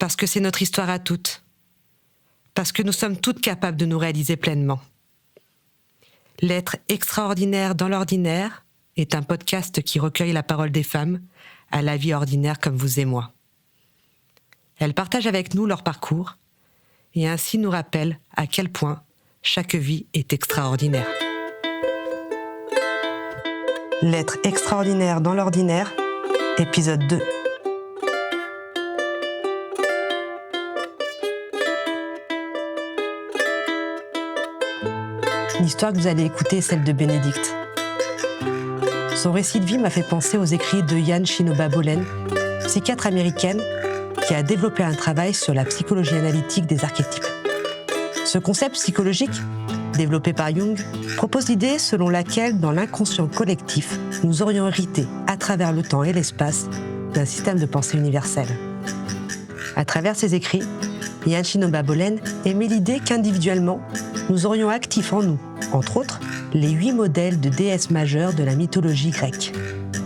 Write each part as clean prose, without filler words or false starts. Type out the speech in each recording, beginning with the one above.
Parce que c'est notre histoire à toutes. Parce que nous sommes toutes capables de nous réaliser pleinement. L'être extraordinaire dans l'ordinaire est un podcast qui recueille la parole des femmes à la vie ordinaire comme vous et moi. Elles partagent avec nous leur parcours et ainsi nous rappellent à quel point chaque vie est extraordinaire. L'être extraordinaire dans l'ordinaire, épisode 2. L'histoire que vous allez écouter est celle de Bénédicte. Son récit de vie m'a fait penser aux écrits de Jan Shinoba Bolen, psychiatre américaine qui a développé un travail sur la psychologie analytique des archétypes. Ce concept psychologique, développé par Jung, propose l'idée selon laquelle, dans l'inconscient collectif, nous aurions hérité, à travers le temps et l'espace, d'un système de pensée universel. À travers ses écrits, Jan Shinoba Bolen émet l'idée qu'individuellement, nous aurions actifs en nous, entre autres, les 8 modèles de déesses majeures de la mythologie grecque.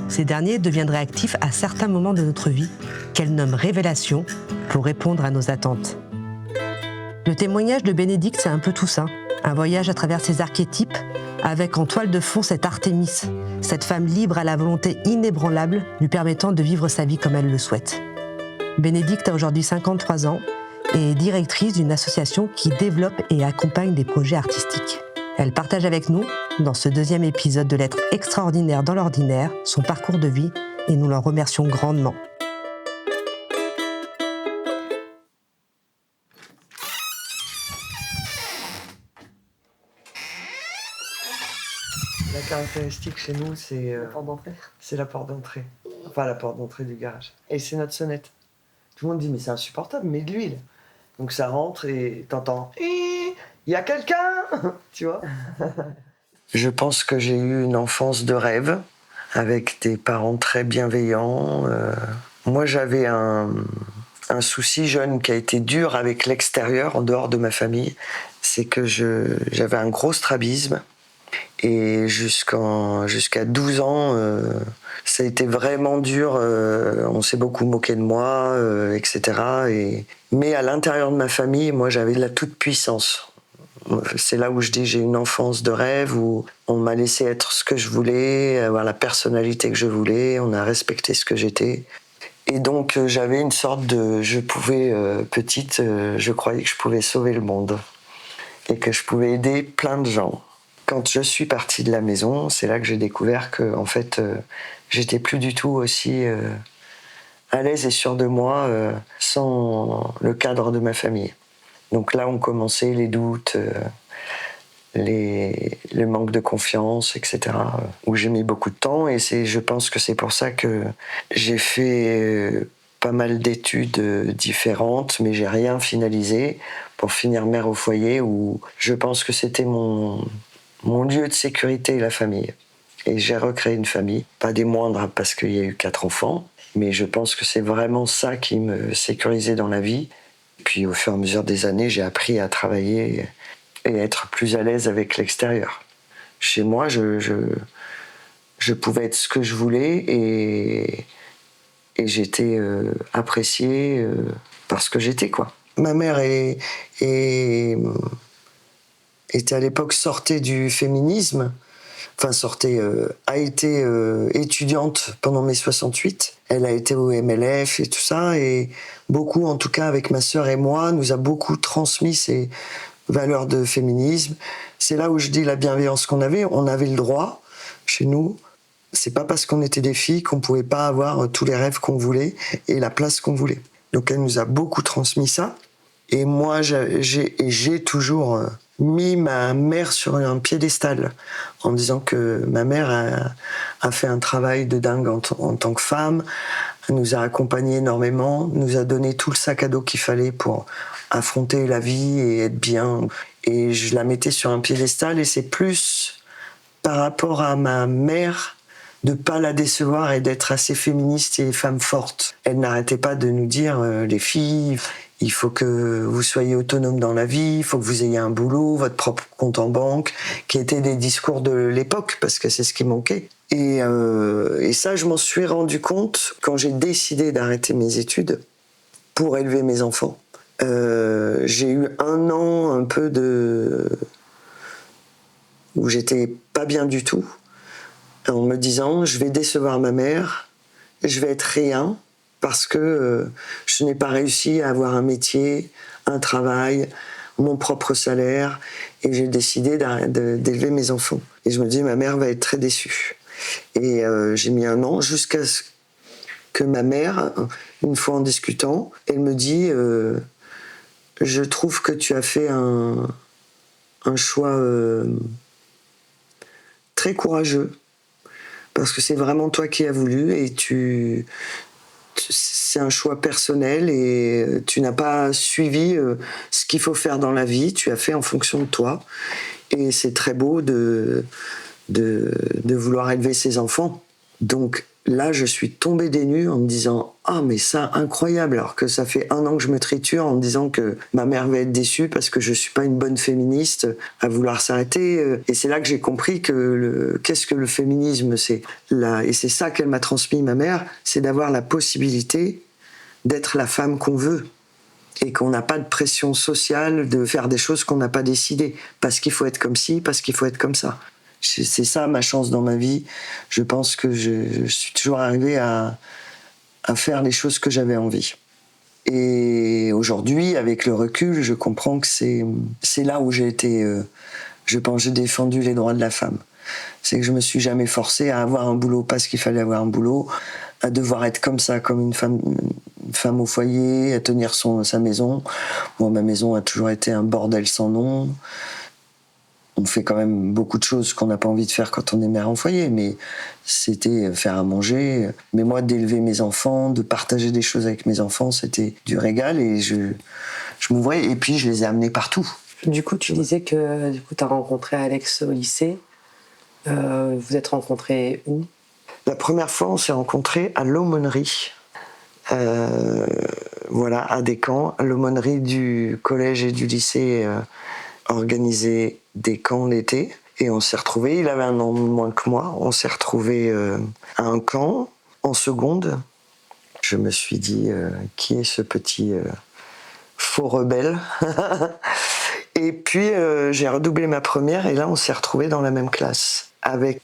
Ces derniers deviendraient actifs à certains moments de notre vie, qu'elle nomme révélations, pour répondre à nos attentes. Le témoignage de Bénédicte, c'est un peu tout ça. Un voyage à travers ses archétypes, avec en toile de fond cette Artémis, cette femme libre à la volonté inébranlable, lui permettant de vivre sa vie comme elle le souhaite. Bénédicte a aujourd'hui 53 ans et est directrice d'une association qui développe et accompagne des projets artistiques. Elle partage avec nous, dans ce 2e épisode de l'être extraordinaire dans l'ordinaire, son parcours de vie et nous l'en remercions grandement. La caractéristique chez nous, c'est la porte d'entrée. C'est la porte d'entrée. Enfin, la porte d'entrée du garage. Et c'est notre sonnette. Tout le monde dit, mais c'est insupportable, mais de l'huile. Donc ça rentre et t'entends, il y a quelqu'un, tu vois. Je pense que j'ai eu une enfance de rêve, avec des parents très bienveillants. Moi, j'avais un souci jeune qui a été dur avec l'extérieur, en dehors de ma famille. C'est que j'avais un gros strabisme. Et jusqu'à 12 ans, ça a été vraiment dur. On s'est beaucoup moqué de moi, etc. Mais à l'intérieur de ma famille, moi, j'avais de la toute-puissance. C'est là où je dis j'ai une enfance de rêve, où on m'a laissé être ce que je voulais, avoir la personnalité que je voulais, on a respecté ce que j'étais. Et donc, j'avais une sorte de... petite, je croyais que je pouvais sauver le monde et que je pouvais aider plein de gens. Quand je suis partie de la maison, c'est là que j'ai découvert que, en fait, j'étais plus du tout aussi à l'aise et sûre de moi sans le cadre de ma famille. Donc là ont commencé les doutes, le manque de confiance, etc. Où j'ai mis beaucoup de temps et je pense que c'est pour ça que j'ai fait pas mal d'études différentes, mais j'ai rien finalisé pour finir mère au foyer où je pense que c'était mon lieu de sécurité, la famille. Et j'ai recréé une famille, pas des moindres parce qu'il y a eu 4 enfants, mais je pense que c'est vraiment ça qui me sécurisait dans la vie. Puis au fur et à mesure des années, j'ai appris à travailler et à être plus à l'aise avec l'extérieur. Chez moi, je pouvais être ce que je voulais et j'étais apprécié parce que j'étais, quoi. Ma mère était à l'époque sortait du féminisme, a été étudiante pendant mai 68. Elle a été au MLF et tout ça, et beaucoup, en tout cas avec ma sœur et moi, nous a beaucoup transmis ces valeurs de féminisme. C'est là où je dis la bienveillance qu'on avait. On avait le droit, chez nous. C'est pas parce qu'on était des filles qu'on pouvait pas avoir tous les rêves qu'on voulait et la place qu'on voulait. Donc elle nous a beaucoup transmis ça. Et moi, j'ai toujours mis ma mère sur un piédestal en me disant que ma mère a fait un travail de dingue en tant que femme. Elle nous a accompagnés énormément, nous a donné tout le sac à dos qu'il fallait pour affronter la vie et être bien. Et je la mettais sur un piédestal et c'est plus par rapport à ma mère de pas la décevoir et d'être assez féministe et femme forte. Elle n'arrêtait pas de nous dire les filles, il faut que vous soyez autonomes dans la vie, il faut que vous ayez un boulot, votre propre compte en banque, qui étaient des discours de l'époque, parce que c'est ce qui manquait. Et ça, je m'en suis rendu compte quand j'ai décidé d'arrêter mes études, pour élever mes enfants. J'ai eu un an un peu où j'étais pas bien du tout, en me disant je vais décevoir ma mère, je vais être rien parce que je n'ai pas réussi à avoir un métier, un travail, mon propre salaire, et j'ai décidé d'élever mes enfants. Et je me dis ma mère va être très déçue. Et j'ai mis un an jusqu'à ce que ma mère, une fois en discutant, elle me dit je trouve que tu as fait un choix très courageux, parce que c'est vraiment toi qui as voulu, et c'est un choix personnel, et tu n'as pas suivi ce qu'il faut faire dans la vie, tu as fait en fonction de toi, et c'est très beau de vouloir élever ses enfants. Donc là, je suis tombée des nues en me disant « Ah, mais ça, incroyable !» Alors que ça fait un an que je me triture en me disant que ma mère va être déçue parce que je suis pas une bonne féministe à vouloir s'arrêter. Et c'est là que j'ai compris que qu'est-ce que le féminisme, et c'est ça qu'elle m'a transmis, ma mère, c'est d'avoir la possibilité d'être la femme qu'on veut. Et qu'on n'a pas de pression sociale de faire des choses qu'on n'a pas décidées. Parce qu'il faut être comme ci, parce qu'il faut être comme ça. C'est ça ma chance dans ma vie. Je pense que je suis toujours arrivé à faire les choses que j'avais envie. Et aujourd'hui, avec le recul, je comprends que c'est là où j'ai été... je pense j'ai défendu les droits de la femme. C'est que je me suis jamais forcée à avoir un boulot parce qu'il fallait avoir un boulot, à devoir être comme ça, comme une femme au foyer, à tenir sa maison. Moi, ma maison a toujours été un bordel sans nom. On fait quand même beaucoup de choses qu'on n'a pas envie de faire quand on est mère en foyer, mais c'était faire à manger. Mais moi, d'élever mes enfants, de partager des choses avec mes enfants, c'était du régal, et je me voyais, et puis je les ai amenés partout. Du coup, tu disais que tu as rencontré Alex au lycée. Vous êtes rencontrés où? La première fois, on s'est rencontrés à l'aumônerie. Voilà, à Descamps. L'aumônerie du collège et du lycée organisait des camps l'été, et on s'est retrouvés, il avait un an moins que moi, on s'est retrouvés à un camp en seconde. Je me suis dit qui est ce petit faux rebelle. Et puis j'ai redoublé ma première, et là on s'est retrouvés dans la même classe avec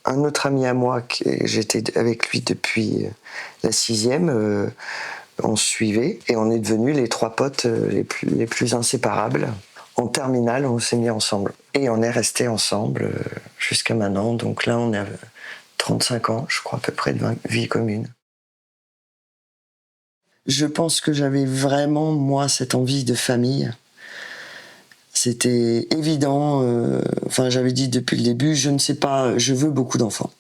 un autre ami à moi, j'étais avec lui depuis la 6e. On se suivait, et on est devenus les 3 potes les plus inséparables. En terminale, on s'est mis ensemble. Et on est restés ensemble jusqu'à maintenant. Donc là, on a 35 ans, je crois, à peu près, de vie commune. Je pense que j'avais vraiment, moi, cette envie de famille. C'était évident. J'avais dit depuis le début, je ne sais pas, je veux beaucoup d'enfants.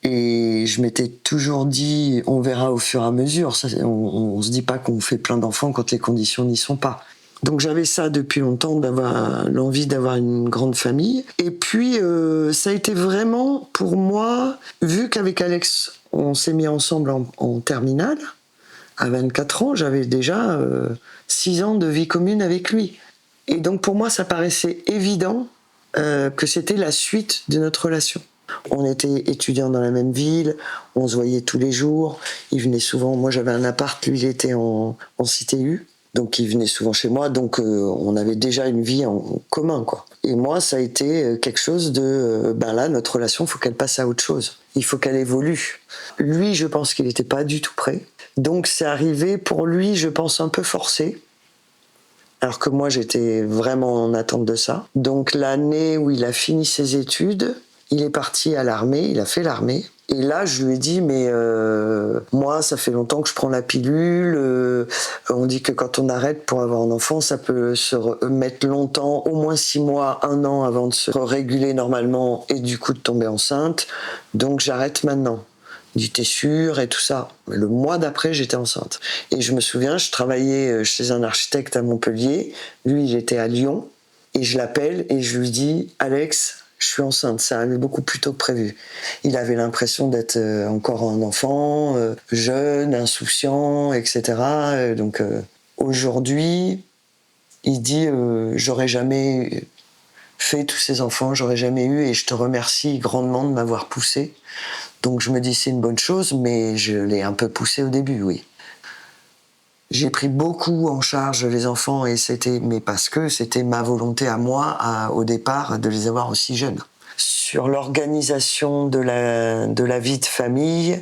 Et je m'étais toujours dit, on verra au fur et à mesure. On se dit pas qu'on fait plein d'enfants quand les conditions n'y sont pas. Donc j'avais ça depuis longtemps, d'avoir l'envie d'avoir une grande famille. Et puis ça a été vraiment pour moi, vu qu'avec Alex on s'est mis ensemble en terminale, à 24 ans, j'avais déjà 6 ans de vie commune avec lui. Et donc pour moi ça paraissait évident que c'était la suite de notre relation. On était étudiants dans la même ville, on se voyait tous les jours, il venait souvent, moi j'avais un appart, lui il était en cité U. Donc il venait souvent chez moi, donc on avait déjà une vie en commun, quoi. Et moi, ça a été quelque chose de, là, notre relation, il faut qu'elle passe à autre chose. Il faut qu'elle évolue. Lui, je pense qu'il n'était pas du tout prêt. Donc c'est arrivé pour lui, je pense, un peu forcé. Alors que moi, j'étais vraiment en attente de ça. Donc l'année où il a fini ses études, il est parti à l'armée, il a fait l'armée. Et là, je lui ai dit, mais moi, ça fait longtemps que je prends la pilule. On dit que quand on arrête pour avoir un enfant, ça peut se mettre longtemps, au moins 6 mois, 1 an avant de se réguler normalement et du coup de tomber enceinte. Donc j'arrête maintenant. Il dit, t'es sûr et tout ça. Mais le mois d'après, j'étais enceinte. Et je me souviens, je travaillais chez un architecte à Montpellier. Lui, il était à Lyon. Et je l'appelle et je lui dis, Alex, je suis enceinte, ça arrive beaucoup plus tôt que prévu. Il avait l'impression d'être encore un enfant, jeune, insouciant, etc. Donc aujourd'hui, il dit j'aurais jamais fait tous ces enfants, j'aurais jamais eu, et je te remercie grandement de m'avoir poussé. Donc je me dis c'est une bonne chose, mais je l'ai un peu poussé au début, oui. J'ai pris beaucoup en charge les enfants, mais parce que c'était ma volonté à moi, au départ, de les avoir aussi jeunes. Sur l'organisation de la vie de famille,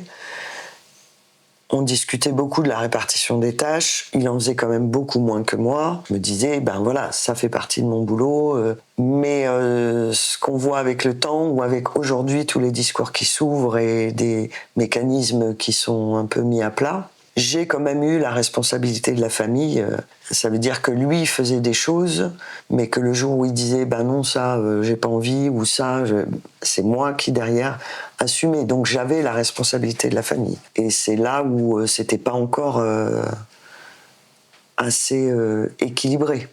on discutait beaucoup de la répartition des tâches. Il en faisait quand même beaucoup moins que moi. Je me disais, ben voilà, ça fait partie de mon boulot. Mais ce qu'on voit avec le temps, ou avec aujourd'hui tous les discours qui s'ouvrent et des mécanismes qui sont un peu mis à plat, j'ai quand même eu la responsabilité de la famille. Ça veut dire que lui faisait des choses, mais que le jour où il disait ben non, ça j'ai pas envie, ou ça, c'est moi qui derrière assumais. Donc j'avais la responsabilité de la famille. Et c'est là où c'était pas encore assez équilibré.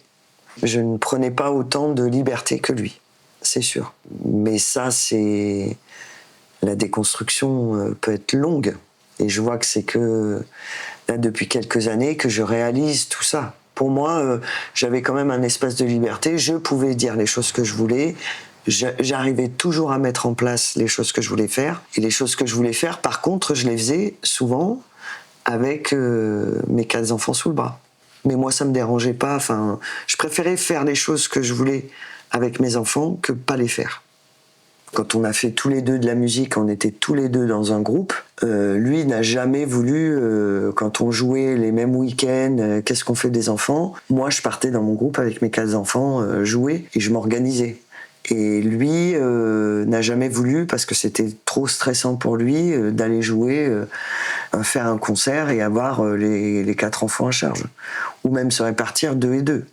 Je ne prenais pas autant de liberté que lui, c'est sûr. Mais ça, c'est... La déconstruction peut être longue. Et je vois que c'est que là, depuis quelques années, que je réalise tout ça. Pour moi, j'avais quand même un espace de liberté. Je pouvais dire les choses que je voulais. J'arrivais toujours à mettre en place les choses que je voulais faire. Et les choses que je voulais faire, par contre, je les faisais souvent avec mes 4 enfants sous le bras. Mais moi, ça me dérangeait pas. Enfin, je préférais faire les choses que je voulais avec mes enfants que pas les faire. Quand on a fait tous les deux de la musique, on était tous les deux dans un groupe. Lui n'a jamais voulu, quand on jouait les mêmes week-ends, qu'est-ce qu'on fait des enfants ? Moi, je partais dans mon groupe avec mes 4 enfants jouer et je m'organisais. Et lui n'a jamais voulu, parce que c'était trop stressant pour lui, d'aller jouer, faire un concert et avoir les 4 enfants à charge. Ou même se répartir 2 et 2.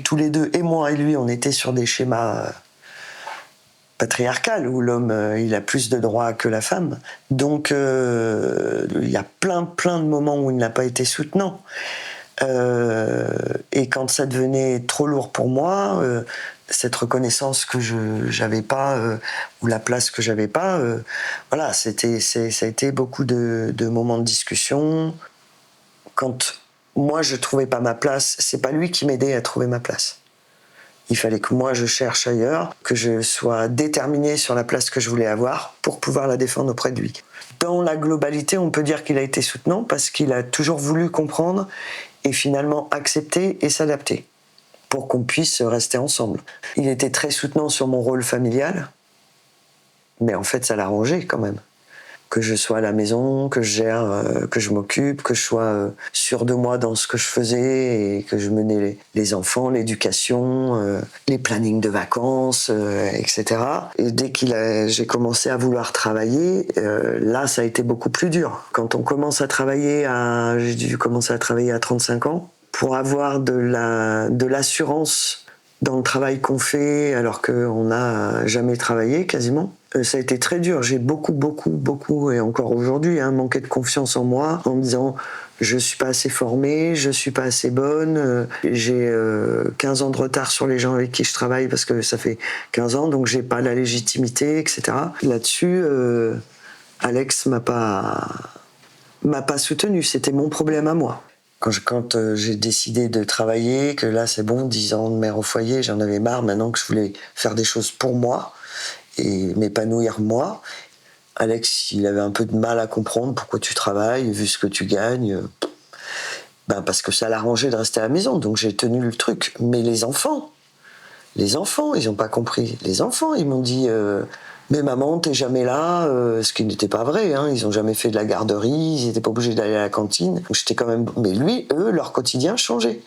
Tous les deux, et moi et lui, on était sur des schémas... patriarcal, où l'homme il a plus de droits que la femme. Donc il y a plein de moments où il n'a pas été soutenant. Et quand ça devenait trop lourd pour moi, cette reconnaissance que j'avais pas, ou la place que j'avais pas, voilà, ça a été beaucoup de moments de discussion. Quand moi je trouvais pas ma place, c'est pas lui qui m'aidait à trouver ma place. Il fallait que moi je cherche ailleurs, que je sois déterminée sur la place que je voulais avoir pour pouvoir la défendre auprès de lui. Dans la globalité, on peut dire qu'il a été soutenant parce qu'il a toujours voulu comprendre et finalement accepter et s'adapter pour qu'on puisse rester ensemble. Il était très soutenant sur mon rôle familial, mais en fait ça l'arrangeait quand même. Que je sois à la maison, que je gère, que je m'occupe, que je sois sûr de moi dans ce que je faisais et que je menais les enfants, l'éducation, les plannings de vacances, etc. Et dès j'ai commencé à vouloir travailler, là ça a été beaucoup plus dur. Quand on commence à travailler, j'ai dû commencer à travailler à 35 ans, pour avoir de l'assurance dans le travail qu'on fait alors qu'on n'a jamais travaillé quasiment. Ça a été très dur. J'ai beaucoup, et encore aujourd'hui, manqué de confiance en moi, en me disant je suis pas assez formée, je suis pas assez bonne, j'ai 15 ans de retard sur les gens avec qui je travaille parce que ça fait 15 ans, donc j'ai pas la légitimité, etc. Là-dessus, Alex m'a pas soutenu. C'était mon problème à moi. Quand j'ai décidé de travailler, que là c'est bon, 10 ans de mère au foyer, j'en avais marre, maintenant que je voulais faire des choses pour moi et m'épanouir moi. Alex, il avait un peu de mal à comprendre pourquoi tu travailles, vu ce que tu gagnes. Parce que ça l'arrangeait de rester à la maison, donc j'ai tenu le truc. Mais les enfants, ils n'ont pas compris. Les enfants, ils m'ont dit mais maman, t'es jamais là, ce qui n'était pas vrai, ils n'ont jamais fait de la garderie, ils n'étaient pas obligés d'aller à la cantine. Donc j'étais quand même... Mais eux, leur quotidien changeait.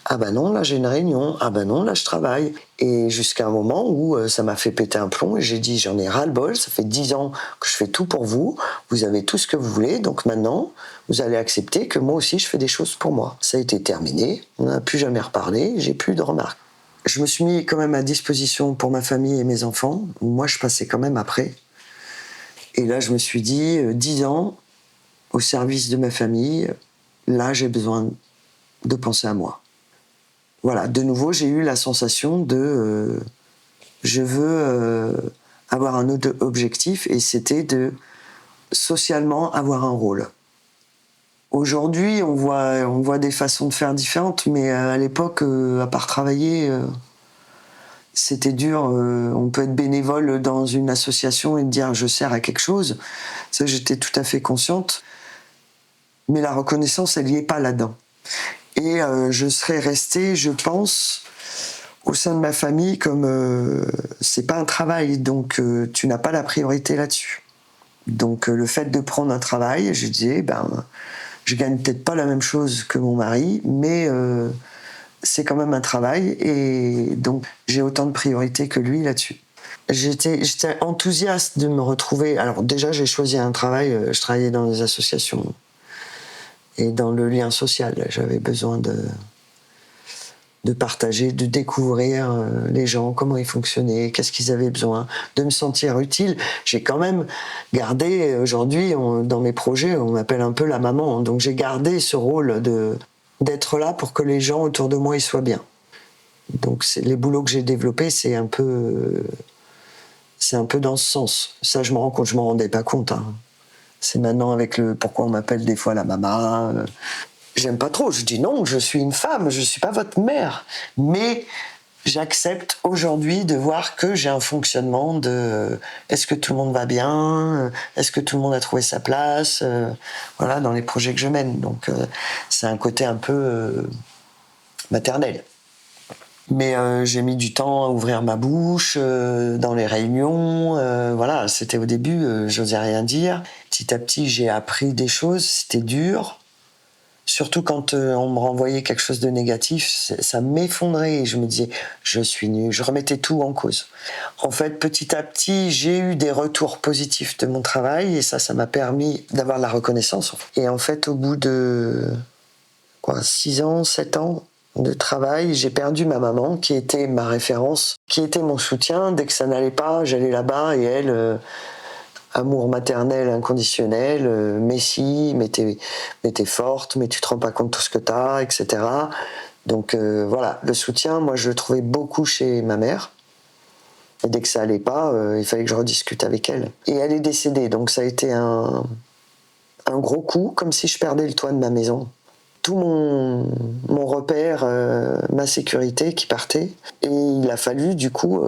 Ah ben non, là j'ai une réunion, ah ben non, là je travaille. Et jusqu'à un moment où ça m'a fait péter un plomb et j'ai dit j'en ai ras-le-bol, ça fait 10 ans que je fais tout pour vous, vous avez tout ce que vous voulez, donc maintenant vous allez accepter que moi aussi je fais des choses pour moi. Ça a été terminé, on n'a plus jamais reparlé, j'ai plus de remarques. Je me suis mis quand même à disposition pour ma famille et mes enfants, moi je passais quand même après. Et là je me suis dit 10 ans au service de ma famille, là j'ai besoin de penser à moi. Voilà, de nouveau, j'ai eu la sensation de je veux avoir un autre objectif, et c'était de socialement avoir un rôle. Aujourd'hui, on voit des façons de faire différentes, mais à l'époque, à part travailler, c'était dur. On peut être bénévole dans une association et dire je sers à quelque chose. Ça, j'étais tout à fait consciente. Mais la reconnaissance, elle n'y est pas là-dedans. Et je serais restée, je pense, au sein de ma famille comme c'est pas un travail, donc tu n'as pas la priorité là-dessus. Donc le fait de prendre un travail, je disais, je gagne peut-être pas la même chose que mon mari, mais c'est quand même un travail, et donc j'ai autant de priorité que lui là-dessus. J'étais enthousiaste de me retrouver. Alors déjà, j'ai choisi un travail, je travaillais dans des associations et dans le lien social. J'avais besoin de partager, de découvrir les gens, comment ils fonctionnaient, qu'est-ce qu'ils avaient besoin, de me sentir utile. J'ai quand même gardé, aujourd'hui, dans mes projets, on m'appelle un peu la maman, donc j'ai gardé ce rôle d'être là pour que les gens autour de moi ils soient bien. Donc les boulots que j'ai développés, c'est un peu dans ce sens. Ça, je me rends compte, je m'en rendais pas compte. C'est maintenant avec pourquoi on m'appelle des fois la maman. J'aime pas trop. Je dis non, je suis une femme, je suis pas votre mère. Mais j'accepte aujourd'hui de voir que j'ai un fonctionnement de est-ce que tout le monde va bien, est-ce que tout le monde a trouvé sa place, voilà, dans les projets que je mène. Donc c'est un côté un peu maternel. Mais j'ai mis du temps à ouvrir ma bouche dans les réunions. Voilà, c'était au début, j'osais rien dire. Petit à petit, j'ai appris des choses. C'était dur. Surtout quand on me renvoyait quelque chose de négatif, ça m'effondrait. Et je me disais, je suis nulle. Je remettais tout en cause. En fait, petit à petit, j'ai eu des retours positifs de mon travail. Et ça m'a permis d'avoir la reconnaissance. Et en fait, au bout de 6 ans, 7 ans, de travail, j'ai perdu ma maman qui était ma référence, qui était mon soutien. Dès que ça n'allait pas, j'allais là-bas et elle, amour maternel inconditionnel, Messi, mais t'es forte, mais tu te rends pas compte de tout ce que t'as, etc. Donc voilà, le soutien, moi je le trouvais beaucoup chez ma mère. Et dès que ça allait pas, il fallait que je rediscute avec elle. Et elle est décédée, donc ça a été un gros coup, comme si je perdais le toit de ma maison. Tout mon repère, ma sécurité qui partait. Et il a fallu du coup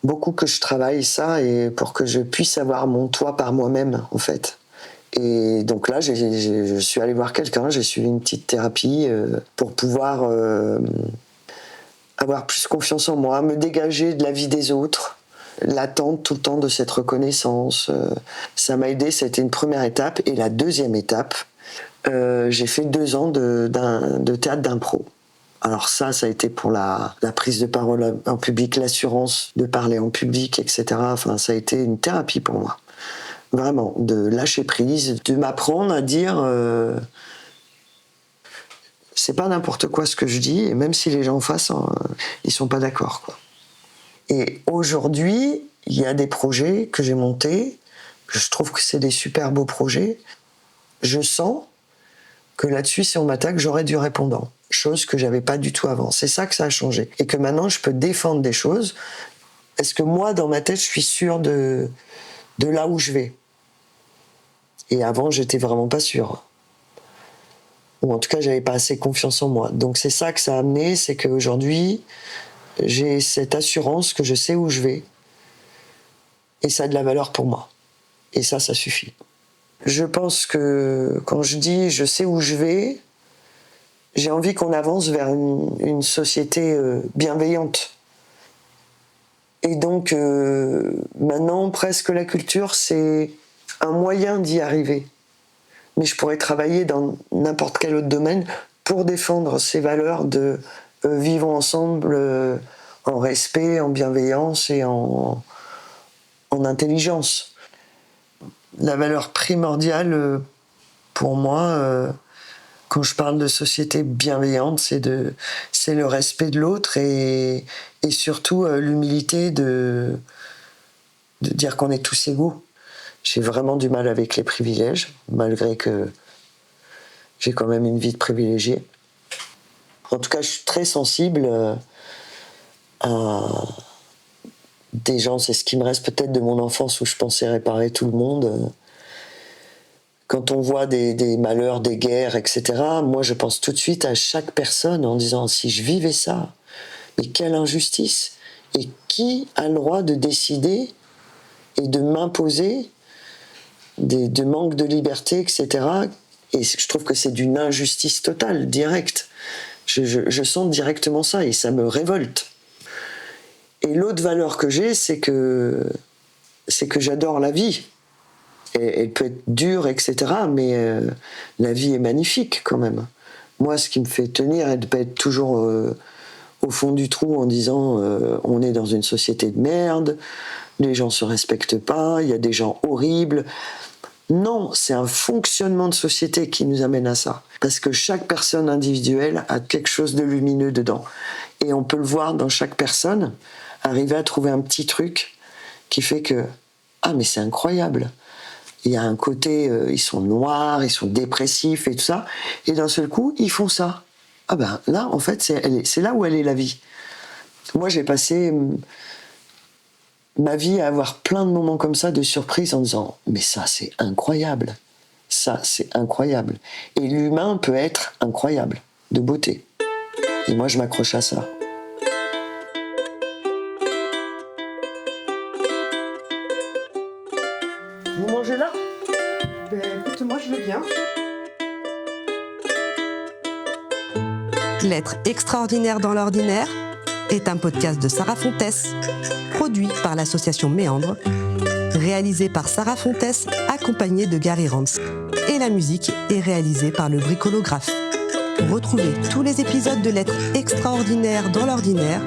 beaucoup que je travaille ça et pour que je puisse avoir mon toit par moi-même en fait. Et donc là, je suis allé voir quelqu'un, j'ai suivi une petite thérapie pour pouvoir avoir plus confiance en moi, me dégager de la vie des autres, l'attente tout le temps de cette reconnaissance. Ça m'a aidé, c'était une première étape. Et la deuxième étape, j'ai fait 2 ans de théâtre d'impro. Alors ça a été pour la prise de parole en public, l'assurance de parler en public, etc. Enfin, ça a été une thérapie pour moi. Vraiment, de lâcher prise, de m'apprendre à dire c'est pas n'importe quoi ce que je dis, et même si les gens en face, ils sont pas d'accord, quoi. Et aujourd'hui, il y a des projets que j'ai montés, je trouve que c'est des super beaux projets. Je sens que là-dessus, si on m'attaque, j'aurai du répondant. Chose que j'avais pas du tout avant. C'est ça que ça a changé. Et que maintenant, je peux défendre des choses. Est-ce que moi, dans ma tête, je suis sûr de là où je vais? Et avant, j'étais vraiment pas sûr. Ou en tout cas, j'avais pas assez confiance en moi. Donc c'est ça que ça a amené, c'est qu'aujourd'hui, j'ai cette assurance que je sais où je vais. Et ça a de la valeur pour moi. Et ça suffit. Je pense que quand je dis je sais où je vais, j'ai envie qu'on avance vers une société bienveillante. Et donc maintenant, presque la culture, c'est un moyen d'y arriver. Mais je pourrais travailler dans n'importe quel autre domaine pour défendre ces valeurs de vivre ensemble en respect, en bienveillance et en intelligence. La valeur primordiale pour moi, quand je parle de société bienveillante, c'est le respect de l'autre et surtout l'humilité de dire qu'on est tous égaux. J'ai vraiment du mal avec les privilèges, malgré que j'ai quand même une vie de privilégié. En tout cas, je suis très sensible à des gens, c'est ce qui me reste peut-être de mon enfance où je pensais réparer tout le monde. Quand on voit des malheurs, des guerres, etc., moi je pense tout de suite à chaque personne en disant si je vivais ça, mais quelle injustice! Et qui a le droit de décider et de m'imposer de manque de liberté, etc., Et je trouve que c'est d'une injustice totale, directe. Je sens directement ça et ça me révolte. Et l'autre valeur que j'ai, c'est que j'adore la vie. Et elle peut être dure, etc. Mais la vie est magnifique quand même. Moi, ce qui me fait tenir et de ne pas être toujours au fond du trou en disant on est dans une société de merde, les gens ne se respectent pas, il y a des gens horribles. Non, c'est un fonctionnement de société qui nous amène à ça. Parce que chaque personne individuelle a quelque chose de lumineux dedans. Et on peut le voir dans chaque personne, arriver à trouver un petit truc qui fait que « Ah, mais c'est incroyable !» Il y a un côté, ils sont noirs, ils sont dépressifs et tout ça. Et d'un seul coup, ils font ça. Ah ben là, en fait, c'est là où elle est la vie. Moi, j'ai passé ma vie à avoir plein de moments comme ça de surprise en disant « Mais ça, c'est incroyable. Ça, c'est incroyable. » Et l'humain peut être incroyable, de beauté. Et moi, je m'accroche à ça. Vous mangez là ? Ben, écoute, moi je veux bien. L'être extraordinaire dans l'ordinaire est un podcast de Sarah Fontès, produit par l'association Méandre, réalisé par Sarah Fontès, accompagnée de Gary Rance. Et la musique est réalisée par le bricolographe. Retrouvez tous les épisodes de l'être extraordinaire dans l'ordinaire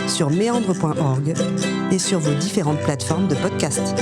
sur méandre.org et sur vos différentes plateformes de podcast.